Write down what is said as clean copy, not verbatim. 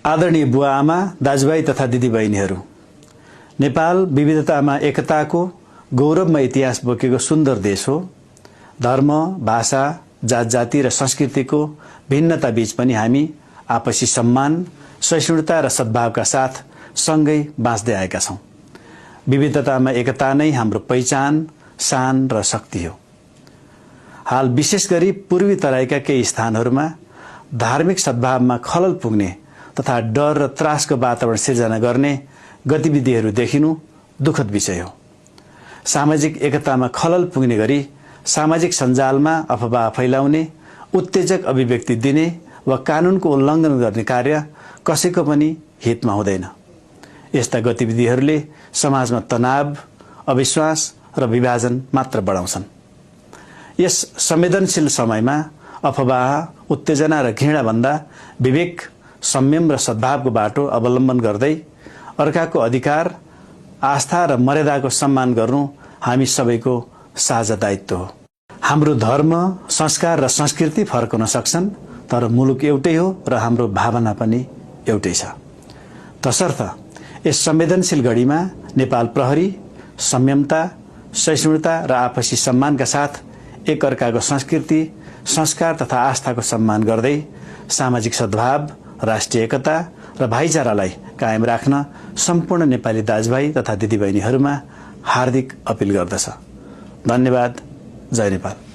आदरणीय बुवा आमा, दाजुभाइ तथा दिदीबहिनीहरू, नेपाल विविधतामा एकताको गौरवमय इतिहास बोकेको सुन्दर देश हो। धर्म, भाषा, जात जाति र संस्कृतिको भिन्नता बीच पनि हामी आपसी सम्मान, सहिष्णुता र सद्भावका साथ सँगै बाँच्दै आएका छौं। विविधतामा एकता नै हाम्रो पहिचान, शान र शक्ति हो। हाल विशेष गरी पूर्वी तराईका केही स्थानहरूमा धार्मिक सद्भावमा खलल पुग्ने तथा डर र त्रासको वातावरण सिर्जना गर्ने गतिविधिहरू देखिनु दुःखद विषय हो। सामाजिक एकतामा खलल पुग्ने गरी सामाजिक सञ्जालमा अफवाह फैलाउने, उत्तेजक अभिव्यक्ति दिने वा कानुनको उल्लङ्घन गर्ने कार्य कसैको पनि हितमा हुँदैन। यस्ता गतिविधिहरूले समाजमा तनाव, अविश्वास र विभाजन मात्र बढाउँछन्। यस संवेदनशील समयमा अफवाह, उत्तेजना र घृणाभन्दा विवेक, संयम र सद्भावको बाटो अवलम्बन गर्दै अर्काको अधिकार, आस्था र मर्यादाको सम्मान गर्नु हामी सबैको साझा दायित्व हो। हाम्रो धर्म, संस्कार र संस्कृति फरक हुन सक्छन्, तर मुलुक एउटै हो र हाम्रो भावना पनि एउटै छ। तसर्थ यस संवेदनशील घडीमा नेपाल प्रहरी संयमता, सहिष्णुता र आपसी सम्मानका साथ एक अर्काको संस्कृति, संस्कार तथा आस्थाको सम्मान गर्दै सामाजिक सद्भाव, राष्ट्रिय एकता र भाइचारालाई कायम राख्न सम्पूर्ण नेपाली दाजुभाइ तथा दिदीबहिनीहरूमा हार्दिक अपिल गर्दछ। धन्यवाद। जय नेपाल।